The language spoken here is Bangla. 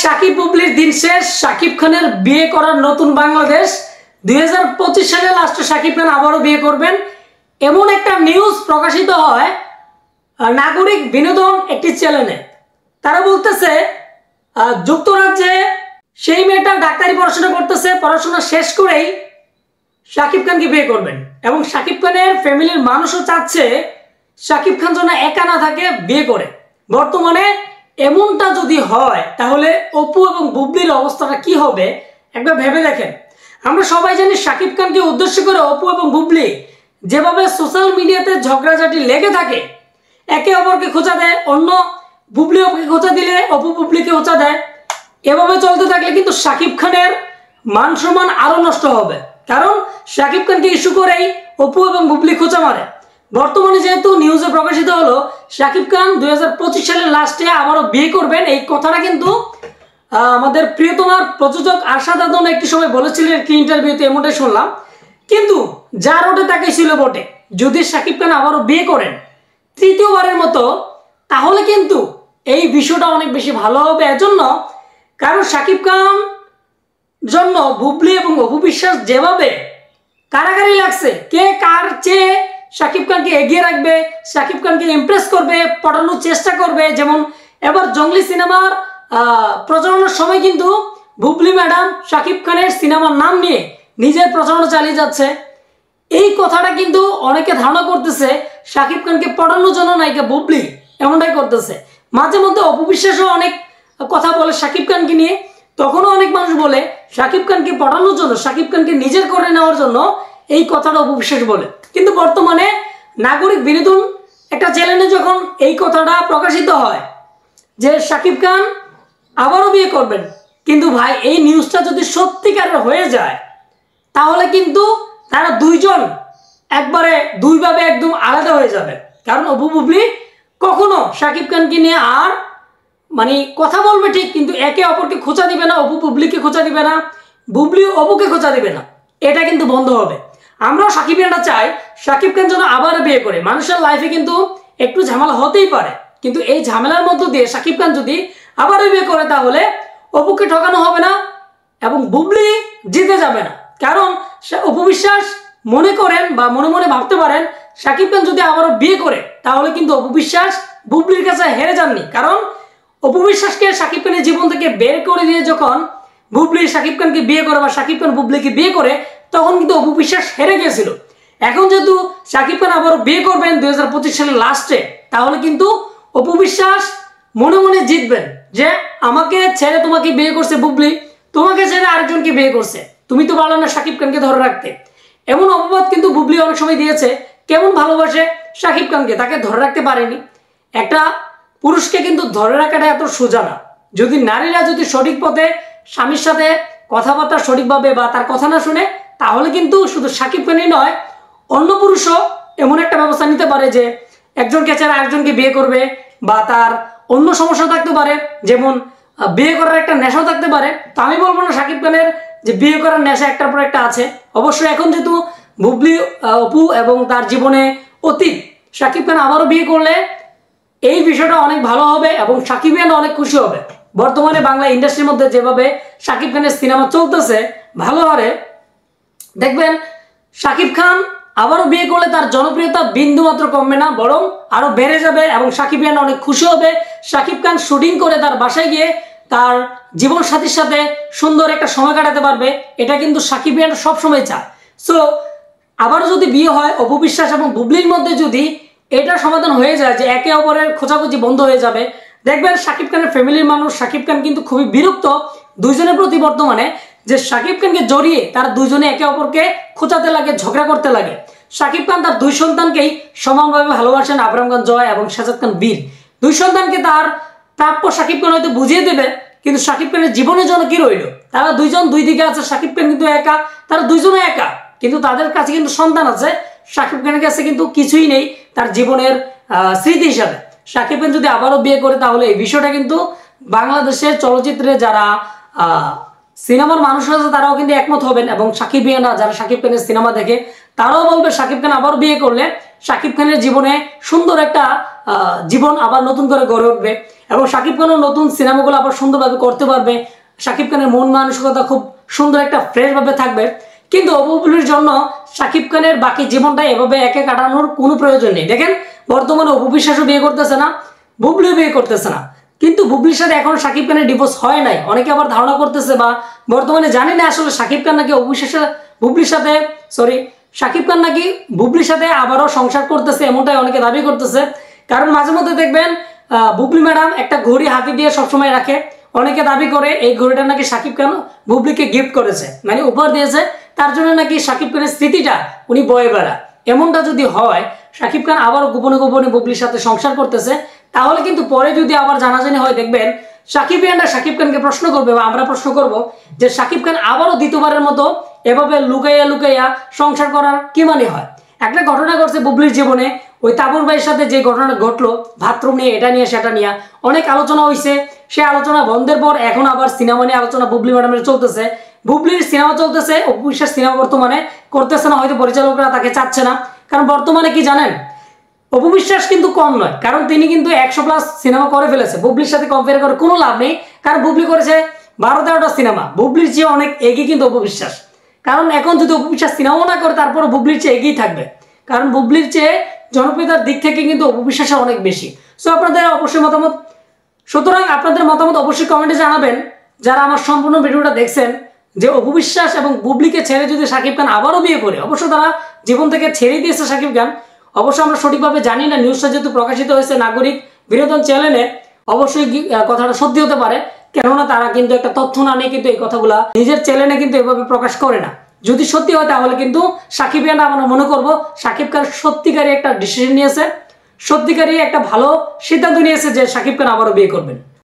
সাকিব বুবলির দিন শেষ। সাকিব খানের বিয়ে করার নতুন বাংলাদেশ। 2025 সালে লাস্টে সাকিব খান আবারও বিয়ে করবেন এমন একটা নিউজ প্রকাশিত হয় নাগরিক বিনোদন একটি চ্যানেলে। তারা বলতেছে যুক্তরাজ্যে সেই মেয়েটা ডাক্তারি পড়াশোনা করতেছে, পড়াশোনা শেষ করেই সাকিব খানকে বিয়ে করবেন এবং সাকিব খানের ফ্যামিলির মানুষও চাচ্ছে সাকিব খান যেন একা না থাকে, বিয়ে করে। বর্তমানে এমনটা যদি হয় তাহলে অপু এবং বুবলির অবস্থাটা কি হবে একবার ভেবে দেখেন। আমরা সবাই জানি সাকিব খানকে উদ্দেশ্য করে অপু এবং বুবলি যেভাবে সোশ্যাল মিডিয়াতে ঝগড়াঝাটি লেগে থাকে, একে অপরকে খোঁচা দেয়, অন্য বুবলি অপুকে খোঁচা দিলে অপু বুবলিকে খোঁচা দেয়, এভাবে চলতে থাকলে কিন্তু সাকিব খানের মান সম্মান আরো নষ্ট হবে। কারণ সাকিব খানকে ইস্যু করেই অপু এবং বুবলি খোঁচা মারে। বর্তমানে যেহেতু নিউজে প্রকাশিত হলো সাকিব খান 2025 সালের লাস্টে আবারও বিয়ে করবেন, এই কথাটা কিন্তু আমাদের প্রিয়তমার প্রযোজক আশাদ আদন একটি সময় বলেছিলেন একটি ইন্টারভিউতে, এমনটাই শুনলাম। কিন্তু যা রোডে তাকে ছিল বটে, যদি সাকিব খান আবারও বিয়ে করেন তৃতীয়বারের মতো, তাহলে কিন্তু এই বিষয়টা অনেক বেশি ভালো হবে। এজন্য কারণ সাকিব খান জন্য বুবলি এবং অপু বিশ্বাস যেভাবে কারাকারি লাগছে, কে কার চেয়ে সাকিব খানকে এগিয়ে রাখবে, সাকিব খানকে ইমপ্রেস করবে, পটানোর চেষ্টা করবে। যেমন এবার জঙ্গলি সিনেমার প্রচারণার সময় কিন্তু বুবলি ম্যাডাম সাকিব খানের সিনেমার নাম নিয়ে নিজের প্রচারণা চালিয়ে যাচ্ছে। এই কথাটা কিন্তু অনেকে ধারণা করতেছে সাকিব খানকে পটানোর জন্য নায়িকা বুবলি এমনটাই করতেছে। মাঝে মধ্যে অপু বিশ্বাসও অনেক কথা বলে সাকিব খানকে নিয়ে, তখনও অনেক মানুষ বলে সাকিব খানকে পটানোর জন্য, সাকিব খানকে নিজের করে নেওয়ার জন্য এই কথাটা অপু বিশ্বাস বলে। কিন্তু বর্তমানে নাগরিক বিনোদন একটা চ্যানেলে যখন এই কথাটা প্রকাশিত হয় যে সাকিব খান আবারও বিয়ে করবেন, কিন্তু ভাই এই নিউজটা যদি সত্যিকারের হয়ে যায় তাহলে কিন্তু তারা দুইজন একবারে দুইভাবে একদম আলাদা হয়ে যাবে। কারণ অপু বুবলি কখনো সাকিব খানকে নিয়ে আর মানে কথা বলবে ঠিক, কিন্তু একে অপরকে খোঁচা দিবে না, অপু বুবলিকে খোঁচা দিবে না, বুবলি অপুকে খোঁচা দিবে না, এটা কিন্তু বন্ধ হবে। আমরাও সাকিবিয়ানরা চাই সাকিব খান যেন আবার বিয়ে করে। মানুষের লাইফে কিন্তু একটু ঝামেলা হতেই পারে, কিন্তু এই ঝামেলার মধ্য দিয়ে সাকিব খান যদি আবারও বিয়ে করে তাহলে অপুকে ঠকানো হবে না এবং বুবলি জিতে যাবে না। কারণ অপু বিশ্বাস মনে করেন বা মনে মনে ভাবতে পারেন সাকিব খান যদি আবারও বিয়ে করে তাহলে কিন্তু অপু বিশ্বাস বুবলির কাছে হেরে যাননি। কারণ অপু বিশ্বাসকে সাকিব খানের জীবন থেকে বের করে দিয়ে যখন বুবলি সাকিব খানকে বিয়ে করে বা সাকিব খান বুবলিকে বিয়ে করে, তখন কিন্তু অপু বিশ্বাস হেরে গিয়েছিল। এখন যেহেতু সাকিব খান আবারও বিয়ে করবেন 2025 সালের লাস্টে, তাহলে কিন্তু অপু বিশ্বাস মনে মনে জিতবেন যে আমাকে ছেড়ে তোমাকে বিয়ে করছে বুবলি, তোমাকে ছেড়ে আরেকজনকে বিয়ে করছে, তুমি তো পারলে না সাকিব খানকে ধরে রাখতে। এমন অপবাদ কিন্তু বুবলি অনেক সময় দিয়েছে, কেমন ভালোবাসে সাকিব খানকে, তাকে ধরে রাখতে পারেনি। একটা পুরুষকে কিন্তু ধরে রাখাটা এত সোজা না। যদি নারীরা যদি সঠিক পথে স্বামীর সাথে কথাবার্তা সঠিকভাবে বা তার কথা না শুনে, তাহলে কিন্তু শুধু সাকিব খানই নয়, অন্য পুরুষও এমন একটা ব্যবস্থা নিতে পারে যে একজনকে ছেড়ে আরেকজনকে বিয়ে করবে, বা তার অন্য সমস্যা থাকতে পারে, যেমন বিয়ে করার একটা নেশাও থাকতে পারে। তো আমি বলবো না সাকিব খানের যে বিয়ে করার নেশা একটার পর একটা আছে। অবশ্যই এখন যেহেতু বুবলি অপু এবং তার জীবনে অতীত, সাকিব খান আবারও বিয়ে করলে এই বিষয়টা অনেক ভালো হবে এবং সাকিবিয়ান অনেক খুশি হবে। বর্তমানে বাংলা ইন্ডাস্ট্রির মধ্যে যেভাবে সাকিব খানের সিনেমা চলতেছে ভালো হারে, দেখবেন সাকিব খান আবারও বিয়ে করলে তার জনপ্রিয়তা বিন্দু মাত্র কমবে না, বরং আরো বেড়ে যাবে এবং সাকিবিয়ান অনেক খুশি হবে। সাকিব খান শুটিং করে তার বাসায় গিয়ে তার জীবন সাথীর সাথে সুন্দর একটা সময় কাটাতে পারবে, এটা কিন্তু সাকিবিয়ান সবসময় চায়। সো আবারও যদি বিয়ে হয় অপু বিশ্বাস এবং বুবলির মধ্যে, যদি এটা সমাধান হয়ে যায় যে একে অপরের খোঁচাখুচি বন্ধ হয়ে যাবে, দেখবেন সাকিব খানের ফ্যামিলির মানুষ, সাকিব খান কিন্তু খুবই বিরক্ত দুইজনের প্রতি বর্তমানে, যে সাকিব খানকে জড়িয়ে তারা দুইজনে একে অপরকে খোঁচাতে লাগে, ঝগড়া করতে লাগে। সাকিব খান তার দুই সন্তানকেই সমানভাবে ভালোবাসেন, আবরাম খান জয় এবং সাজাদ খান বীর। দুই সন্তানকে তার প্রাপ্য সাকিব খান হয়তো বুঝিয়ে দেবে, কিন্তু সাকিব খানের জীবনের জন্য কি রইল? তারা দুইজন দুই দিকে আছে, সাকিব খান কিন্তু একা, তারা দুইজনে একা, কিন্তু তাদের কাছে কিন্তু সন্তান আছে। সাকিব খানের কাছে কিন্তু কিছুই নেই তার জীবনের স্মৃতি হিসাবে। সাকিব খান যদি আবারও বিয়ে করে তাহলে এই বিষয়টা কিন্তু বাংলাদেশের চলচ্চিত্রে যারা সিনেমার মানুষ আছে তারাও কিন্তু একমত হবেন, এবং সাকিবিয়ানরা যারা সাকিব খানের সিনেমা দেখে তারাও বলবে সাকিব খান আবার বিয়ে করলে সাকিব খানের জীবনে সুন্দর একটা জীবন আবার নতুন করে গড়ে উঠবে। এবং শাকিব খানও নতুন সিনেমাগুলো আবার সুন্দরভাবে করতে পারবে। শাকিব খানের মন মানসিকতা খুব সুন্দর একটা ফ্রেশ ভাবে থাকবে। কিন্তু অপু বুবলির জন্য শাকিব খানের বাকি জীবনটা এভাবে একে কাটানোর কোনো প্রয়োজন নেই। দেখেন বর্তমানে অপু বিশ্বাসও বিয়ে করতেছে না, বুবলিও বিয়ে করতেছে না, কিন্তু বুবলির সাথে এখন শাকিব খানের ডিভোর্স হয় নাই। অনেকে আবার ধারণা করতেছে বা বর্তমানে জানি না আসলে শাকিব খান নাকি বুবলির সাথে শাকিব খান নাকি বুবলির সাথে আবারও সংসার করতেছে, এমনটাই অনেকে দাবি করতেছে। কারণ মাঝে মধ্যে দেখবেন বুবলি ম্যাডাম একটা ঘড়ি হাতে দিয়ে সবসময় রাখে, অনেকে দাবি করে এই ঘড়িটা নাকি শাকিব খান বুবলিকে গিফট করেছে, মানে উপহার দিয়েছে, তার জন্য নাকি শাকিব খানের স্মৃতিটা উনি বয়ে বেড়া। এমনটা যদি হয়, শাকিব খান আবারও গোপনে গোপনে বুবলির সাথে সংসার করতেছে, তাহলে কিন্তু পরে যদি আবার জানাজানি হয়, দেখবেন সাকিবিয়ানরা শাকিব খানকে প্রশ্ন করবে বা আমরা প্রশ্ন করব যে শাকিব খান আবারও দ্বিতীয়বারের মতো এভাবে লুকাইয়া লুকাইয়া সংসার করার কি মানে হয়। একটা ঘটনা ঘটছে বুবলির জীবনে, ওই তাবুর ভাইয়ের সাথে যে ঘটনা ঘটলো, বাথরুম নিয়ে এটা নিয়ে সেটা নিয়ে অনেক আলোচনা হয়েছে। সে আলোচনা বন্ধের পর এখন আবার সিনেমা নিয়ে আলোচনা বুবলি ম্যাডামের চলতেছে। বুবলির সিনেমা চলতেছে, অপু বিশ্বাস সিনেমা বর্তমানে করতেছে না, হয়তো পরিচালকরা তাকে চাচ্ছে না। কারণ বর্তমানে কি জানেন, অপু বিশ্বাস কিন্তু কম নয়, কারণ তিনি কিন্তু 100+ সিনেমা করে ফেলেছে। বুবলির সাথে কম্পেয়ার করে কোনো লাভ নেই, কারণ বুবলি করেছে 12-13টা সিনেমা, বুবলির চেয়ে অনেক এগিয়ে কিন্তু অপু বিশ্বাস। কারণ এখন যদি অপু বিশ্বাস সিনেমাও না করে, তারপরে বুবলির চেয়ে এগিয়ে থাকবে, কারণ বুবলির চেয়ে জনপ্রিয়তার দিক থেকে কিন্তু অপু বিশ্বাসের অনেক বেশি। সো আপনাদের অবশ্যই মতামত, সুতরাং আপনাদের মতামত অবশ্যই কমেন্টে জানাবেন। যারা আমার সম্পূর্ণ ভিডিওটা দেখছেন, যে অপু বিশ্বাস এবং বুবলিকে ছেড়ে যদি শাকিব খান আবারও বিয়ে করে, অবশ্য তারা জীবন থেকে ছেড়ে দিয়েছে শাকিব খান, অবশ্য আমরা সঠিকভাবে জানি না, নিউজটা যেহেতু প্রকাশিত হয়েছে নাগরিক বিনোদন চ্যানেলে, অবশ্যই কথাটা সত্যি হতে পারে। কেননা তারা কিন্তু একটা তথ্য না নিয়ে কিন্তু এই কথাগুলা নিজের চ্যানেলে কিন্তু এভাবে প্রকাশ করে না। যদি সত্যি হয় তাহলে কিন্তু সাকিবিয়ানরা আমরা মনে করব শাকিব খান সত্যিকারই একটা ডিসিশন নিয়েছে, সত্যিকারই একটা ভালো সিদ্ধান্ত নিয়েছে যে শাকিব খান আবারও বিয়ে করবেন।